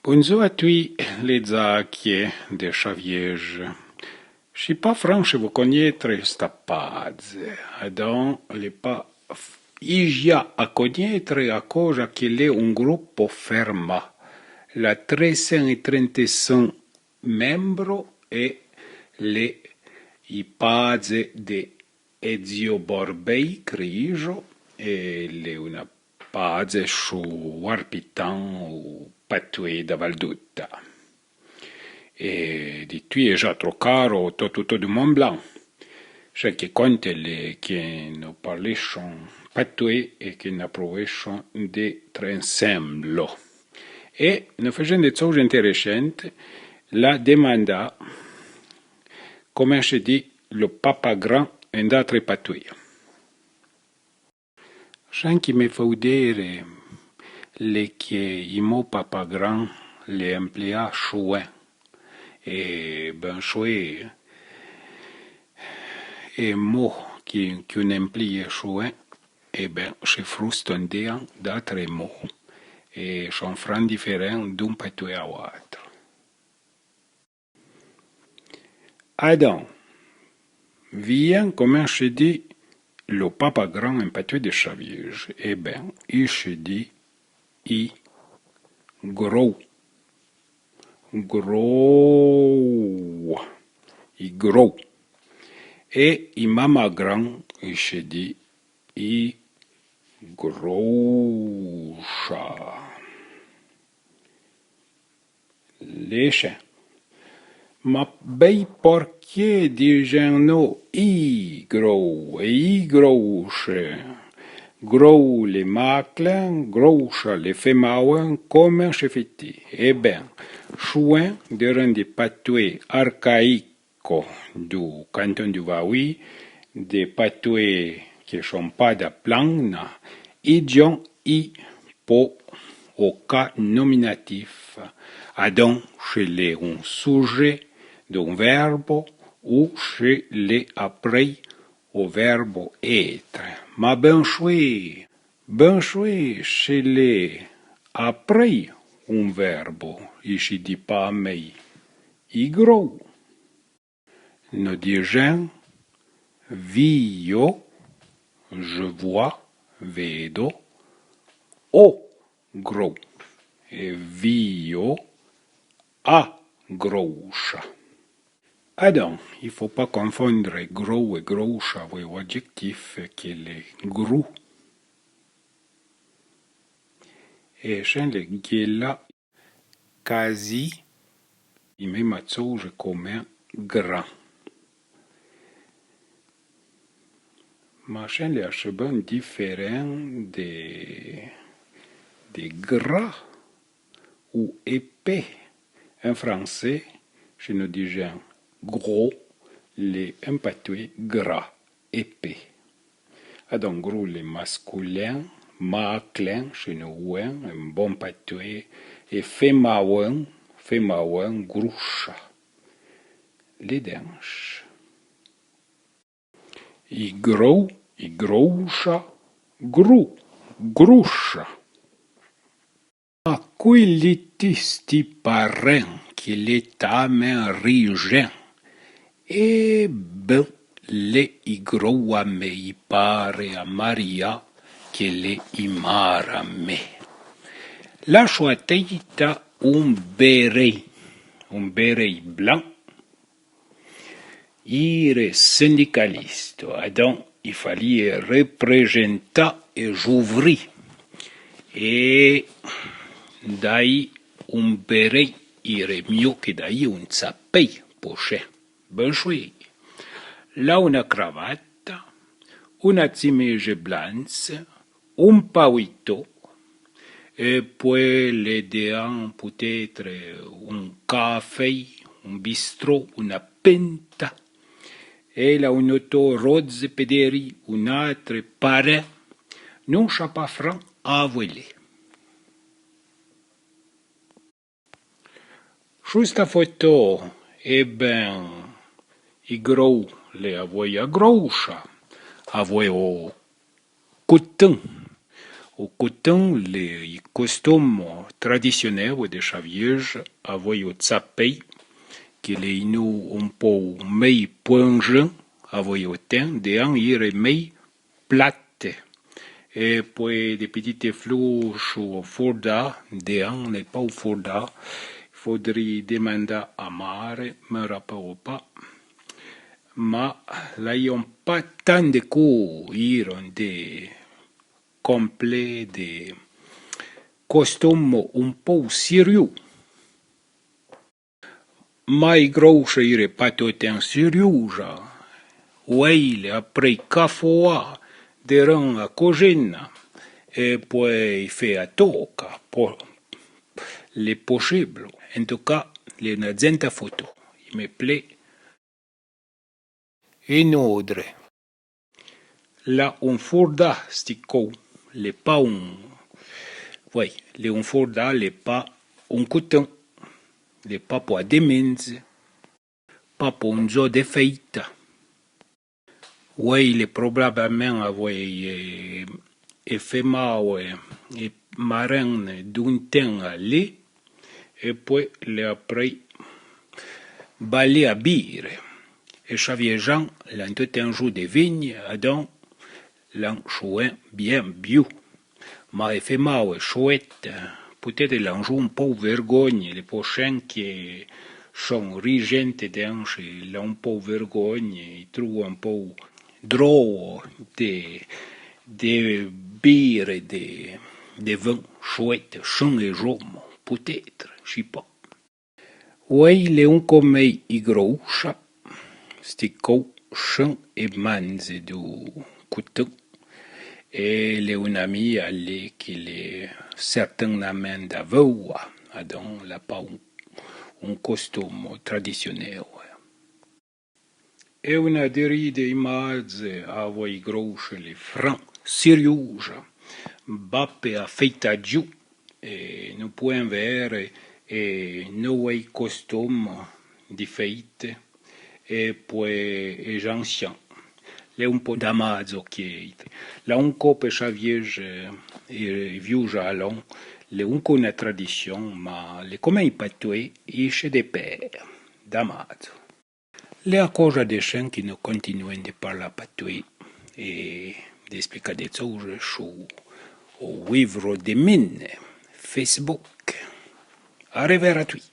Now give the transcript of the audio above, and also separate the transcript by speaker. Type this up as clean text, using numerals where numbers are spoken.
Speaker 1: Bonjour à tous les acquiers de Chaviège. Je suis pas franche vous connaître sta paz. Donc, les pas igia a connaître a cosa qu'il est un gruppo ferma. La 335 membro e le i pazze de Ezio Borbei Crigio e le una pazze su Warpitan o Patue da Valdutta. E di qui è già troppo caro tutto du Mont Blanc. C'è che conta le che non parliscono Patue e che ne approvescono di Trensemlo. E ne facendo cose interessanti, la demanda, come si dice, le papa grand in d'altre patouille. C'è che mi fa vedere le che i mo papa grand le emplia chouin. E ben chouin e mo qui un emplie chouin, e ben si frustan dean d'altre mots. Et sont francs différents d'un patouille à l'autre. Adam, vient, comme je dis, le papa grand un patouille de Chaviège. Eh bien, il se dit, i gros, gros, i gros. Et i mama grand, il se dit, i gros chat. Léche. Ma bei porquier di genno i grouche. Gros les maclin, grouche les fémauen, comme chefiti. Eh ben, chouin durant des patouilles archaïques du canton du Vaoui, des patouilles qui sont pas de plana, idion i po au cas nominatif. Adon chez les un sujet d'un verbe ou chez les après au verbe être. Ma ben choué chez les après un verbe, il se dit pas mais i gros. Nous disons vio, je vois, vedo, o gros. Et vio a grouche. Adam, il faut pas confondre gros et grouche avec l'adjectif qui est gros. Et chez les gela, quasi, il met ma chose comme grand. Mais chez les achebans différents des gras ou épais. En français, je nous disons gros, les empatoués gras, épais. Donc, gros, les masculins, maclin, chez nous, un bon patoué, et fémaouin, groucha. Les danches. I gros, i groucha, groucha. A quillitisti parent qu'il est américain. E ben, le igro a me i pare a Maria che le imara me. La choatita un béret blanc. Il est syndicaliste, donc il fallait représenter et j'ouvris. Et dai un béret irait mieux que dai un sapé poché. Ben joué. Là una cravata, una cimege blanche, un pauito, et puis les déants peut-être un café, un bistrot, una penta, et là un auto rose pederi, un autre paré, non chapa franc à voler. Questa foto, eh ben, i gros le avoia groucha, avoio cutin, Au coton, les costumes traditionnels de Chaviège avaient au tsapei, que les Inuits un peu mei poinge, avaient au temps, de un ire mei plate. Et puis des petites fleurs au forda, de un n'est pas au forda. Il faudrait demander à Mare, me rappelle pas. Mais là, ils n'ont pas tant de cours, ils ont des complets, des costumes un peu sérieux. Mais grosse, il n'est pas tout en sérieux. Oui, après café, de rang à cogina, et puis il fait à toca, pour les possibles. En tout cas, les nazenta photo. Il me plaît. Inoltre, là, un forda stico, les pas un, oui, les un forda, les pas un coton, les pas pour demenze, pas pour un zoo de fête. Oui, les probablement avaient fait mal et marin d'un temps à aller, et puis les après, balé à bire. Et Xavier Jean, l'un tout un jour de vigne, donc, l'un chouin bien bio. Mais fait mal, chouette, peut-être l'un joue un peu vergogne, les prochains qui sont régentes d'un, l'ont un peu vergogne, ils trouvent un peu drôle de bière et de vin chouette, chant et rhum, peut-être, je sais pas. Oui, les un comme i groucha, stico, chant et manze du couteau. Et les un ami allait qu'il est certainement d'avoua, donc là pas un costume traditionnel. E una deride image avoi grosse le franc sérieux, bappe a feita giù, e non può avere noi costume di fête, e poi e anciens. Le un po' d'amazo che la un cope chaviege e viuja alon, le un co una tradition, ma le come i patue isce de per d'amazo. Le accords des gens qui nous continuent de parler patouille et d'expliquer des choses sur au livre de mine Facebook. Arrivederci.